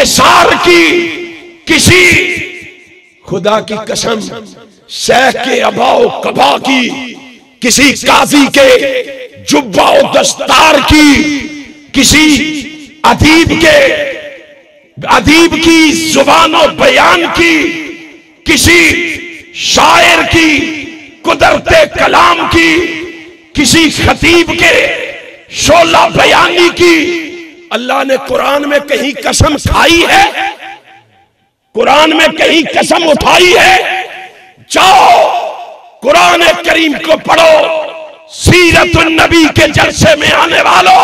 इसार की, किसी खुदा की कसम शेख के अबाओ कबा की, किसी काजी के जुब्बा व दस्तार की, किसी अदीब की जुबानो बयान की, किसी शायर की कुदरते कलाम की, किसी खतीब के शोला बयानी की। अल्लाह ने कुरान में कहीं कसम खाई है? कुरान में कहीं कसम उठाई है? जाओ कुरान करीम को पढ़ो, सीरतुन नबी के जलसे में आने वालों,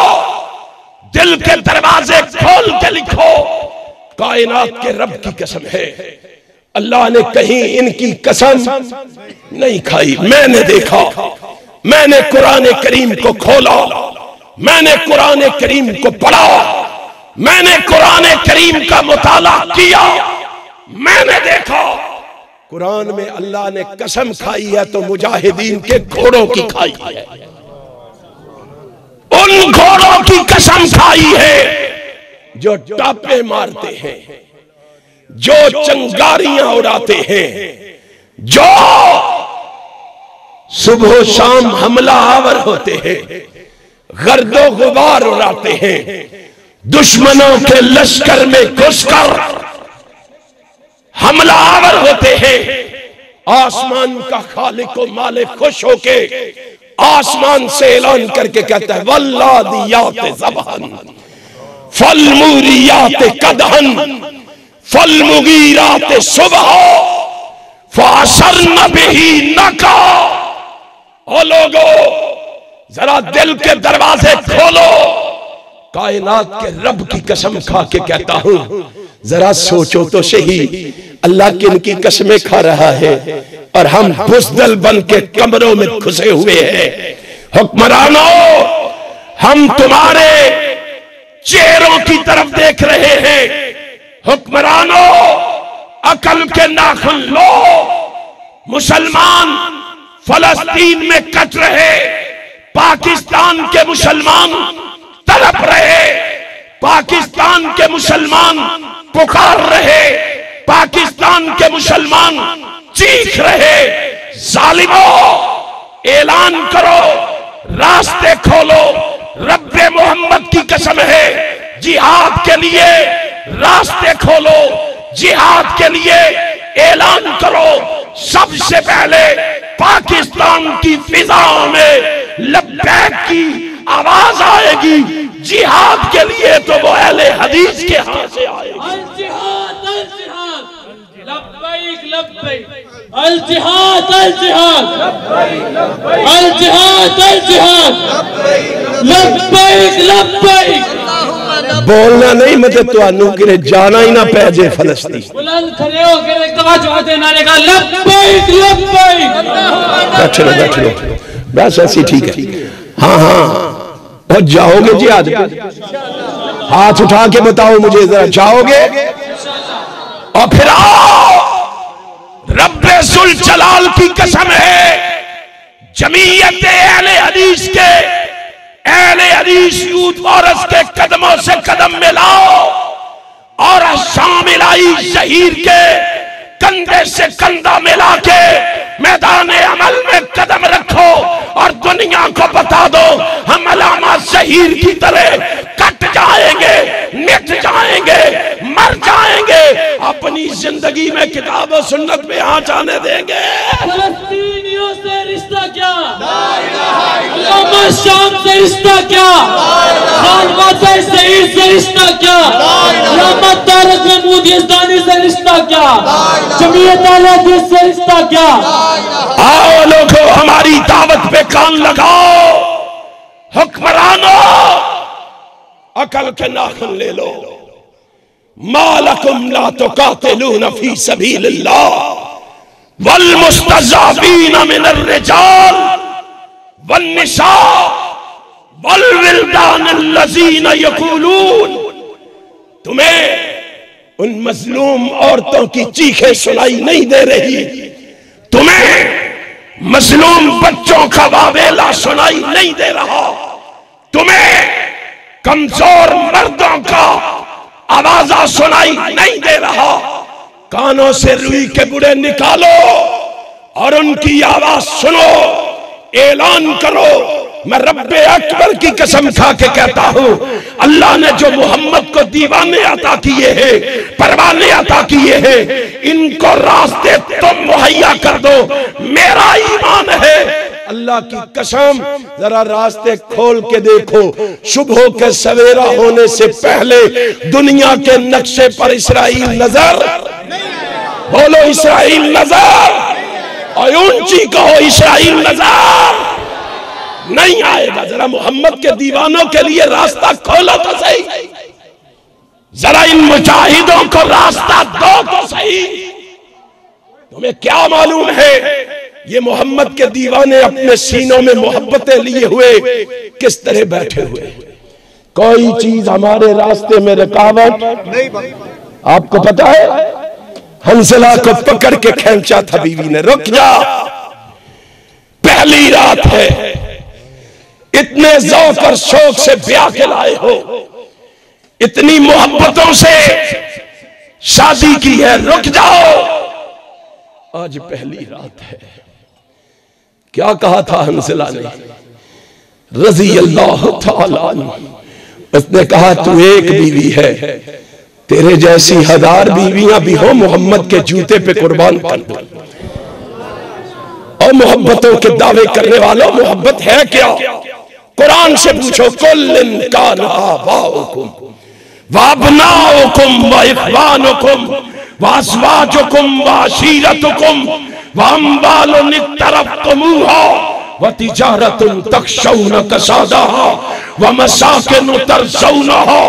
दिल के दरवाजे खोल के लिखो, कायनात के रब की कसम है, अल्लाह ने कहीं इनकी कसम नहीं खाई। मैंने देखा, मैंने कुरान करीम को खोला, मैंने कुरान करीम को पढ़ा, मैंने कुरान करीम का मुताला किया, मैंने देखा कुरान में अल्लाह ने कसम खाई है तो मुजाहिदीन के घोड़ों की खाई है, उन घोड़ों की कसम खाई है जो टापे मारते हैं, जो चंगारियां उड़ाते हैं, जो सुबह शाम हमला आवर होते हैं, गर्दो गुबार उड़ाते हैं, दुश्मनों के लश्कर में घुसकर हमला आवर होते हैं। आसमान का खालिक व मालिक खुश होके आसमान से ऐलान करके कहता है, वल्लादियात ज़बहन फलमुरियात कदहन फलमुगीरात सुबह फासरन बिही नका। ओ लोगो जरा दिल के दरवाजे खोलो, कायनात के रब की कसम खा के कहता हूं, जरा सोचो तो सही, अल्लाह किन की कसमें खा रहा है और हम बुज़दिल बन के कमरों में घुसे हुए हैं। हुक्मरानों, हम तुम्हारे चेहरों की तरफ देख रहे हैं। हुक्मरानों, अकल के नाखुन लो। मुसलमान फलस्तीन में कट रहे, पाकिस्तान के मुसलमान तड़प रहे, पाकिस्तान के मुसलमान पुकार रहे, पाकिस्तान के मुसलमान चीख रहे। जालिमों, ऐलान करो, रास्ते खोलो। रब्बे मोहम्मद की कसम है, जिहाद के लिए रास्ते खोलो, जिहाद के लिए ऐलान करो। सबसे पहले पाकिस्तान की फिजाओं में लब्बैक की आवाज आएगी, जिहाद के लिए तो वो अहले हदीस के हाथ से आएगी। अल जिहाद, अल जिहाद, लब्बैक लब्बैक, अल जिहाद, अल जिहाद, अल जिहाद, अल जिहाद, लब्बैक लब्बैक। बोलना नहीं, मतलब तुहानू कि जाना ही ना पै जे फलस्तीन। बुलंद खड़े हो के एक दफा जवाब देना रहेगा, लब्बैक लब्बैक। बैठ लो, बैठ लो, बस ऐसी ठीक है। हाँ हाँ, और जाओगे जिहाद पे? हाथ उठा के बताओ मुझे जरा, जाओगे? और फिर आओ, रब्बे जुल जलाल की कसम है, जमीयत अहले हदीस के, अहले हदीस यूथ वारस के कदमों से कदम मिलाओ और शामिलाई शहीद के कंधे से कंधा मिला के मैदान अमल में कदम रखो और दुनिया को बता दो हम अलामा शहीर की तरह कट जाएंगे, मिट जाएंगे, मर जाएंगे, अपनी जिंदगी में किताब और सुन्नत में आ जाने देंगे। फलस्तीनियों से रिश्ता क्या, अल्लामा शाम से रिश्ता क्या, खानवासा शहीद से रिश्ता क्या, अल्लामा तारक महमूद यज़दानी से रिश्ता क्या, जमीयत अहले हदीस से रिश्ता क्या। आओ लोगों, हमारी दावत पे कान लगाओ, हुक्मरानो अकल के नाखून ले लो। मालकुम ला तुकातिलून फी सबीलिल्लाह वल मुस्तज़अफ़ीन मिनर रिजाल वन निसा वल विल्दान अल्लज़ीना यक़ूलून। तुम्हें उन मजलूम औरतों की चीखें सुनाई नहीं दे रही, तुम्हें मजलूम बच्चों का वावेला सुनाई नहीं दे रहा, तुम्हें कमजोर मर्दों का आवाजा सुनाई नहीं दे रहा। कानों से रुई के बुरे निकालो और उनकी आवाज सुनो, ऐलान करो। मैं रब्बे अकबर की कसम खा के कहता हूं, अल्लाह ने जो मोहम्मद को दीवाने अता किए हैं, परवाने अता किए हैं, इनको रास्ते तुम मुहैया कर दो। मेरा ईमान है, अल्लाह की कसम, जरा रास्ते खोल के देखो। सुबह के सवेरा होने से पहले दुनिया के नक्शे पर इस्राइल नजर, बोलो इस्राइल नजर, और ऊंची कहो इस्राइल नजर नहीं आएगा। जरा मोहम्मद के दीवानों के लिए रास्ता खोलो तो सही, जरा इन मुजाहिदों को रास्ता दो तो सही। तुम्हें क्या मालूम है ये मोहम्मद के दीवाने अपने सीनों में मोहब्बतें लिए हुए किस तरह बैठे हुए। कोई चीज हमारे रास्ते में रुकावट नहीं। आपको पता है, हंसला को पकड़ के खींचा था बीवी ने, रुक जा, पहली रात है, इतने ज़ौक़ और शौक से ब्याह के लाए हो, इतनी मोहब्बतों से शादी की है, रुक जाओ, आज पहली रात है। क्या कहा था हंसला ने, रज़ी अल्लाह तआला अन्हु, उसने कहा तू एक बीवी है, तेरे जैसी 1000 बीवियां भी हो, मोहम्मद के जूते पे कुर्बान कर दो। और मोहब्बतों के दावे करने वालों, मोहब्बत है क्या? कुरान से पूछो, कुल्लिन काना आबाउकुम व अबनाउकुम व इख्वानुकुम व अज़वाजुकुम व अशीरतुकुम व अम्वालुन इक्तरफ्तुमूहा व तिजारतुन तख़शौना कसादाहा व मसाकिन तर्ज़ौनहा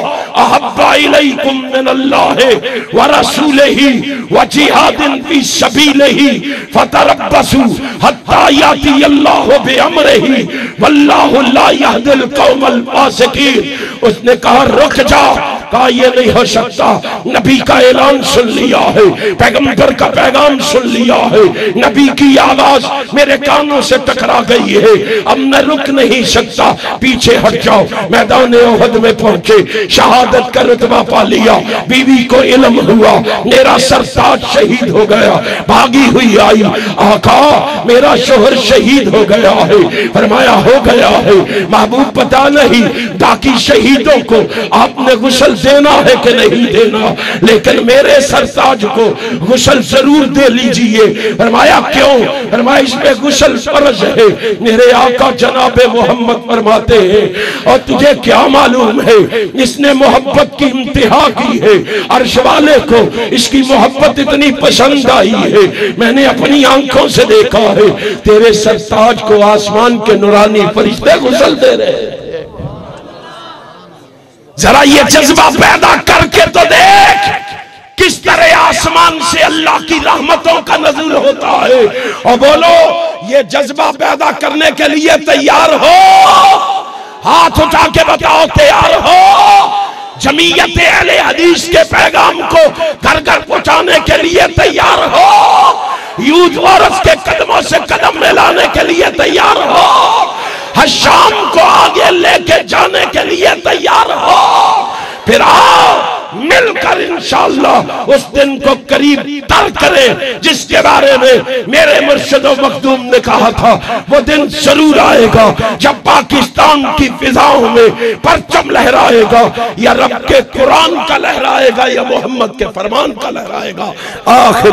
अहब्बा इलैकुम मिनल्लाहि व रसूलिही व जिहादिन फी सबीलिही फतरब्बसू हत्ता याती अल्लाहु बिअम्रिही वल्लाहु ला यहदिल कौमल फासिकीन। उसने कहा रुक जा, कहा ये नहीं हो सकता, नबी का ऐलान सुन लिया है, पैगंबर का पैगाम सुन लिया है, नबी की आवाज मेरे कानों से टकरा गई है, अब मैं रुक नहीं सकता, पीछे हट जाओ। मैदान ओहद में पहुंचे, शहादत का रुतबा पा लिया, बीवी को इल्म हुआ मेरा सरताज शहीद हो गया, भागी हुई आई, आका मेरा शोहर शहीद हो गया है। फरमाया हो गया है महबूब, पता नहीं बाकी शहीदों को आपने गुस्ल देना है कि नहीं देना, लेकिन मेरे सरताज को गुस्ल जरूर दे लीजिए। फरमाया क्यों? फरमाया इसमें गुस्ल फर्ज है, मेरे आका जनाबे मोहम्मद फरमाते हैं। और तुझे क्या मालूम है, इसने मोहब्बत की इंतहा की है, अर्श वाले को इसकी मोहब्बत इतनी पसंद आई है, मैंने अपनी आंखों से देखा है, तेरे सरताज को आसमान के नूरानी फरिश्ते गुस्ल दे रहे हैं। जरा ये जज्बा पैदा करके तो देख किस तरह आसमान से अल्लाह की रहमतों का नज़ुल होता है। और बोलो ये जज्बा पैदा करने के लिए तैयार हो? हाथ उठा के बताओ तैयार हो? जमीयत अहले हदीस के पैगाम को घर घर पहुंचाने के लिए तैयार हो? यूथ औरत के कदमों से कदम मिलाने के लिए तैयार हो? शाम को आगे लेके जाने के लिए तैयार हो? फिर आओ मिलकर इंशाअल्लाह उस दिन को करीब तर करें जिसके बारे में मेरे मुर्शिद मखदूम ने कहा था। वो दिन जरूर आएगा जब पाकिस्तान की फिजाओं में परचम लहराएगा, या रब के कुरान का लहराएगा या मोहम्मद के फरमान का लहराएगा। आखिर